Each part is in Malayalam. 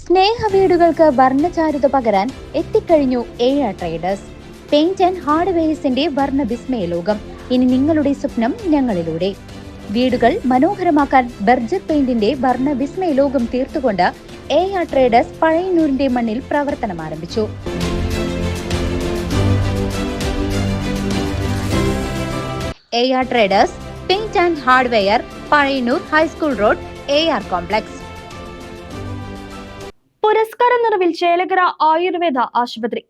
സ്നേഹവീടുകൾക്ക് വർണ്ണചാരുത പകരാൻ എത്തിക്കഴിഞ്ഞു ഏഴ ട്രേഡേഴ്സ്. പെയിന്റ് ആൻഡ് ഹാർഡ്വെയർസിന്റെ വർണ്ണ വിസ്മയ ലോകം. ഇനി നിങ്ങളുടെ സ്വപ്നം ഞങ്ങളിലൂടെ. വീടുകൾ മനോഹരമാക്കാൻ ബർജർ പെയിന്റിന്റെ വർണ്ണ വിസ്മയ ലോകം തീർത്തുകൊണ്ട് ഏഴ ട്രേഡേഴ്സ് പഴയന്നൂരിന്റെ മണ്ണിൽ പ്രവർത്തനം ആരംഭിച്ചു. ഏഴ traders paint and hardware, Pazhayannur high school road, AR complex. പുരസ്കാര നിറവിൽ ചേലക്കര ആയുർവേദ ആശുപത്രി.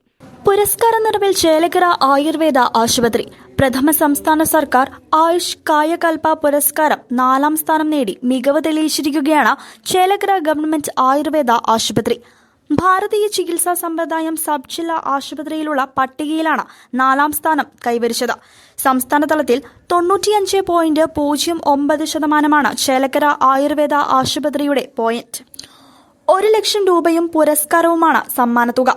പുരസ്കാര നിറവിൽ ചേലക്കര ആയുർവേദ ആശുപത്രി പ്രഥമ സംസ്ഥാന സർക്കാർ ആയുഷ് കായകൽപ പുരസ്കാരം 4ാം സ്ഥാനം നേടി മികവ് തെളിയിച്ചിരിക്കുകയാണ് ചേലക്കര ഗവൺമെന്റ് ആയുർവേദ ആശുപത്രി. ഭാരതീയ ചികിത്സാ സമ്പ്രദായം സബ് ജില്ലാ ആശുപത്രിയിലുള്ള പട്ടികയിലാണ് 4ാം സ്ഥാനം കൈവരിച്ചത്. സംസ്ഥാന തലത്തിൽ 95.09% ചേലക്കര ആയുർവേദ ആശുപത്രിയുടെ പോയിന്റ്. 1 ലക്ഷം രൂപയും പുരസ്കാരവുമാണ് സമ്മാനത്തുക.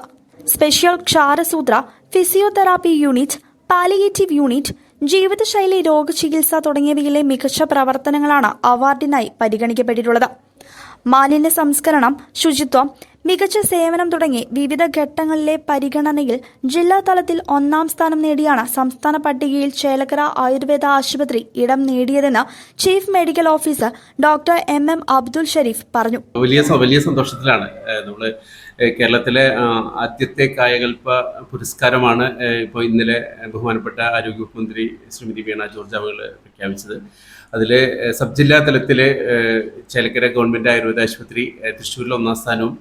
Special Ksharasutra, physiotherapy unit, palliative unit, ജീവിതശൈലി രോഗചികിത്സ തുടങ്ങിയവയിലെ മികച്ച പ്രവർത്തനങ്ങളാണ് അവാർഡിനായി പരിഗണിക്കപ്പെട്ടിട്ടുള്ളത്. മാലിന്യ സംസ്കരണം, ശുചിത്വം, മികച്ച സേവനം തുടങ്ങി വിവിധ ഘട്ടങ്ങളിലെ പരിഗണനയിൽ ജില്ലാ തലത്തിൽ 1ാം സ്ഥാനം നേടിയാണ് സംസ്ഥാന പട്ടികയിൽ ചേലക്കര ആയുർവേദ ആശുപത്രി ഇടം നേടിയതെന്ന് chief medical officer doctor MM Abdul Shareef പറഞ്ഞു. വലിയ സന്തോഷത്തിലാണ് നമ്മൾ കേരളത്തിലെ ആദ്യത്തെ കായകൽപ പുരസ്കാരമാണ് ഇപ്പോൾ ഇന്നലെ ബഹുമാനപ്പെട്ട ആരോഗ്യവകുപ്പ് മന്ത്രി ശ്രീമതി വീണ ജോർജ് അവർ പ്രഖ്യാപിച്ചത്. അതിൽ സബ് ജില്ലാ തലത്തിൽ ചേലക്കര ഗവൺമെൻറ് ആയുർവേദ ആശുപത്രി തൃശ്ശൂരിൽ 1ാം സ്ഥാനവും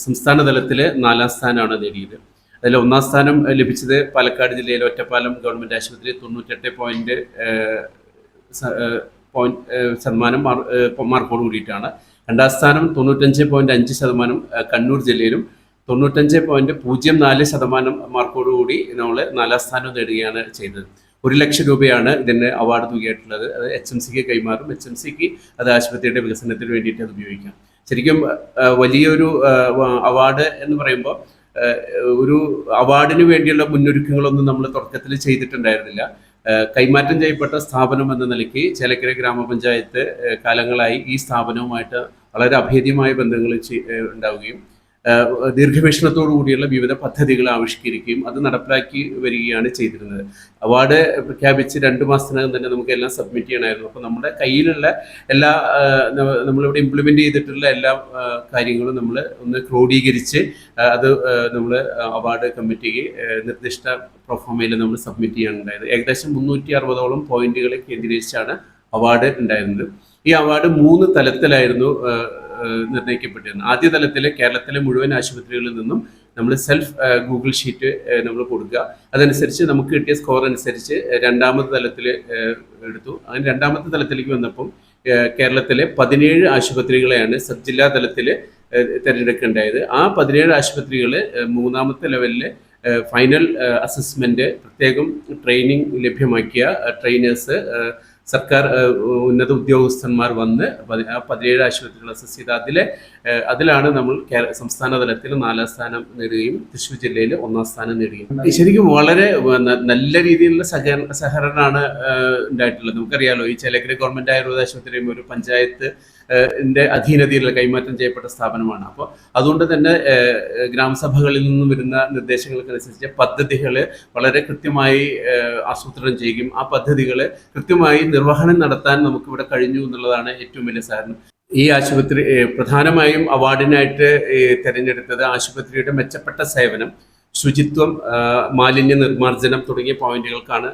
സംസ്ഥാന തലത്തിൽ 4ാം സ്ഥാനമാണ് നേടിയത്. അതിൽ 1ാം സ്ഥാനം ലഭിച്ചത് പാലക്കാട് ജില്ലയിലെ ഒറ്റപ്പാലം ഗവൺമെൻറ് ആശുപത്രി 98% മാർക്കോട് കൂടിയിട്ടാണ്. 2ാം സ്ഥാനം 95.5% കണ്ണൂർ ജില്ലയിലും 95.04% മാർക്കോടുകൂടി നമ്മൾ 4ാം സ്ഥാനം നേടുകയാണ് ചെയ്തത്. 1 ലക്ഷം രൂപയാണ് ഇതിന് അവാർഡ് തുകയായിട്ടുള്ളത്. അത് HMCക്ക് കൈമാറും. HMCക്ക് അത് ആശുപത്രിയുടെ വികസനത്തിന് വേണ്ടിയിട്ട് അത് ഉപയോഗിക്കാം. ശരിക്കും വലിയൊരു അവാർഡ് എന്ന് പറയുമ്പോൾ ഒരു അവാർഡിന് വേണ്ടിയുള്ള മുന്നൊരുക്കങ്ങളൊന്നും നമ്മൾ തുടക്കത്തിൽ ചെയ്തിട്ടുണ്ടായിരുന്നില്ല. കൈമാറ്റം ചെയ്യപ്പെട്ട സ്ഥാപനം എന്ന നിലയ്ക്ക് ചേലക്കര ഗ്രാമപഞ്ചായത്ത് കാലങ്ങളായി ഈ സ്ഥാപനവുമായിട്ട് വളരെ അഭേദ്യമായ ബന്ധങ്ങൾ ഉണ്ടാവുകയും ദീർഘവീക്ഷണത്തോടു കൂടിയുള്ള വിവിധ പദ്ധതികൾ ആവിഷ്കരിക്കുകയും അത് നടപ്പിലാക്കി വരികയാണ് ചെയ്തിരുന്നത്. അവാർഡ് പ്രഖ്യാപിച്ച് 2 മാസത്തിനകം തന്നെ നമുക്ക് എല്ലാം സബ്മിറ്റ് ചെയ്യണമായിരുന്നു. അപ്പോൾ നമ്മുടെ കയ്യിലുള്ള എല്ലാ നമ്മളിവിടെ ഇംപ്ലിമെൻ്റ് ചെയ്തിട്ടുള്ള എല്ലാ കാര്യങ്ങളും നമ്മൾ ഒന്ന് ക്രോഡീകരിച്ച് അത് നമ്മൾ അവാർഡ് കമ്മിറ്റിക്ക് നിർദ്ദിഷ്ട പ്രൊഫോമയിൽ നമ്മൾ സബ്മിറ്റ് ചെയ്യാനുണ്ടായത്. ഏകദേശം 360ഓളം പോയിന്റുകളെ കേന്ദ്രീകരിച്ചാണ് അവാർഡ് ഉണ്ടായിരുന്നത്. ഈ അവാർഡ് 3 തലത്തിലായിരുന്നു നിർണ്ണയിക്കപ്പെട്ടിരുന്നത്. ആദ്യ തലത്തിൽ കേരളത്തിലെ മുഴുവൻ ആശുപത്രികളിൽ നിന്നും നമ്മൾ സെൽഫ് ഗൂഗിൾ ഷീറ്റ് നമ്മൾ കൊടുക്കുക. അതനുസരിച്ച് നമുക്ക് കിട്ടിയ സ്കോർ അനുസരിച്ച് 2ാമത്തെ തലത്തിൽ എടുത്തു. അങ്ങനെ 2ാമത്തെ തലത്തിലേക്ക് വന്നപ്പം കേരളത്തിലെ 17 ആശുപത്രികളെയാണ് സബ് ജില്ലാ തലത്തിൽ തിരഞ്ഞെടുക്കേണ്ടായത്. ആ 17 ആശുപത്രികൾ 3ാമത്തെ ലെവലിൽ ഫൈനൽ അസസ്മെൻറ്റ് പ്രത്യേകം ട്രെയിനിങ് ലഭ്യമാക്കിയ ട്രെയിനേഴ്സ്, സർക്കാർ ഉന്നത ഉദ്യോഗസ്ഥന്മാർ വന്ന് ആ 17 ആശുപത്രികൾ അസസ് ചെയ്ത് അതിലാണ് നമ്മൾ സംസ്ഥാന തലത്തിൽ 4ാം സ്ഥാനം നേടുകയും തൃശ്ശൂർ ജില്ലയിൽ 1ാം സ്ഥാനം നേടുകയും. ശരിക്കും വളരെ നല്ല രീതിയിലുള്ള സഹകരണമാണ് ഉണ്ടായിട്ടുള്ളത്. നമുക്കറിയാലോ, ഈ ചേലക്കര ഗവൺമെൻറ് ആയുർവേദ ആശുപത്രിയും ഒരു പഞ്ചായത്ത് അധീനതയിലുള്ള കൈമാറ്റം ചെയ്യപ്പെട്ട സ്ഥാപനമാണ്. അപ്പോൾ അതുകൊണ്ട് തന്നെ ഗ്രാമസഭകളിൽ നിന്നും വരുന്ന നിർദ്ദേശങ്ങൾക്കനുസരിച്ച് പദ്ധതികൾ വളരെ കൃത്യമായി ആസൂത്രണം ചെയ്യുകയും ആ പദ്ധതികൾ കൃത്യമായി നിർവഹണം നടത്താൻ നമുക്കിവിടെ കഴിഞ്ഞു എന്നുള്ളതാണ് ഏറ്റവും വലിയ സഹകരണം. ഈ ആശുപത്രി പ്രധാനമായും അവാർഡിനായിട്ട് തിരഞ്ഞെടുത്തത് ആശുപത്രിയുടെ മെച്ചപ്പെട്ട സേവനം, ശുചിത്വം, മാലിന്യ നിർമ്മാർജ്ജനം തുടങ്ങിയ പോയിന്റുകൾക്കാണ്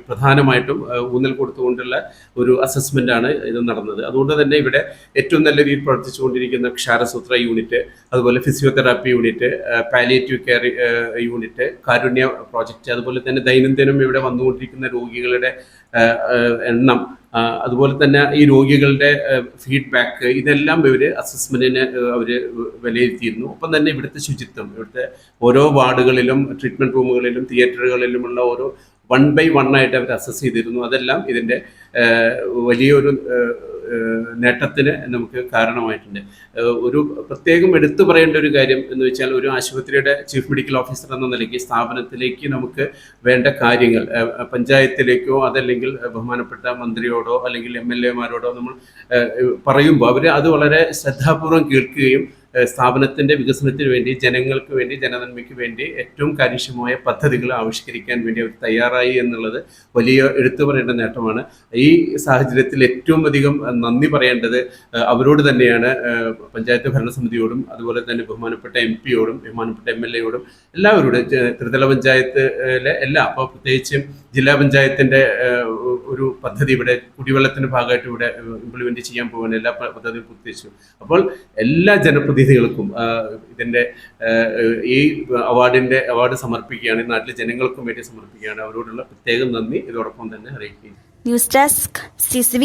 പ്രധാനമായിട്ടും ഊന്നൽ കൊടുത്തുകൊണ്ടുള്ള ഒരു അസസ്മെൻ്റാണ് ഇത് നടന്നത്. അതുകൊണ്ട് തന്നെ ഇവിടെ ഏറ്റവും നല്ല രീതിയിൽ പ്രവർത്തിച്ചുകൊണ്ടിരിക്കുന്ന ക്ഷാരസൂത്ര യൂണിറ്റ്, അതുപോലെ physiotherapy unit, palliative care unit, Karunya project, അതുപോലെ തന്നെ ദൈനംദിനം ഇവിടെ വന്നുകൊണ്ടിരിക്കുന്ന രോഗികളുടെ എണ്ണം, അതുപോലെ തന്നെ ഈ രോഗികളുടെ ഫീഡ്ബാക്ക്, ഇതെല്ലാം ഇവർ അസസ്മെൻറ്റിന് അവർ വിലയിരുത്തിയിരുന്നു. ഒപ്പം തന്നെ ഇവിടുത്തെ ശുചിത്വം, ഇവിടുത്തെ ഓരോ വാർഡുകളിലും ട്രീറ്റ്മെൻറ്റ് റൂമുകളിലും തിയേറ്ററുകളിലുമുള്ള ഓരോ 1 by 1 ആയിട്ട് അവർ അസസ് ചെയ്തിരുന്നു. അതെല്ലാം ഇതിൻ്റെ വലിയൊരു നേട്ടത്തിന് നമുക്ക് കാരണമായിട്ടുണ്ട്. ഒരു പ്രത്യേകം എടുത്തു പറയേണ്ട ഒരു കാര്യം എന്ന് വെച്ചാൽ, ഒരു ആശുപത്രിയുടെ ചീഫ് മെഡിക്കൽ ഓഫീസർ എന്ന നിലയ്ക്ക് സ്ഥാപനത്തിലേക്ക് നമുക്ക് വേണ്ട കാര്യങ്ങൾ പഞ്ചായത്തിലേക്കോ അതല്ലെങ്കിൽ ബഹുമാനപ്പെട്ട മന്ത്രിയോടോ അല്ലെങ്കിൽ MLA-മാരോടോ നമ്മൾ പറയുമ്പോൾ അവർ അത് വളരെ ശ്രദ്ധാപൂർവം കേൾക്കുകയും സ്ഥാപനത്തിൻ്റെ വികസനത്തിന് വേണ്ടി, ജനങ്ങൾക്ക് വേണ്ടി, ജനനന്മയ്ക്ക് വേണ്ടി ഏറ്റവും കാര്യക്ഷമമായ പദ്ധതികൾ ആവിഷ്കരിക്കാൻ വേണ്ടി അവർ തയ്യാറായി എന്നുള്ളത് വലിയ എടുത്തു പറയേണ്ട നേട്ടമാണ്. ഈ സാഹചര്യത്തിൽ ഏറ്റവും അധികം നന്ദി പറയേണ്ടത് അവരോട് തന്നെയാണ്. പഞ്ചായത്ത് ഭരണസമിതിയോടും അതുപോലെ തന്നെ ബഹുമാനപ്പെട്ട MP-യോടും ബഹുമാനപ്പെട്ട MLA-യോടും എല്ലാവരോടും, ത്രിതല പഞ്ചായത്തിലെ അപ്പോൾ പ്രത്യേകിച്ചും ജില്ലാ പഞ്ചായത്തിൻ്റെ ഒരു പദ്ധതി ഇവിടെ കുടിവെള്ളത്തിൻ്റെ ഭാഗമായിട്ട് ഇവിടെ ഇംപ്ലിമെൻറ്റ് ചെയ്യാൻ പോകുന്ന എല്ലാ പദ്ധതിയും പൂർത്തീകരിച്ചു. അപ്പോൾ എല്ലാ ജനപ്രതിനിധികൾക്കും ഇതിൻ്റെ ഈ അവാർഡ് സമർപ്പിക്കുകയാണ്, നാട്ടിലെ ജനങ്ങൾക്കും വേണ്ടി സമർപ്പിക്കുകയാണ്. അവരോടുള്ള പ്രത്യേകം നന്ദി ഇതോടൊപ്പം തന്നെ അറിയിക്കുകയും. News desk CCV.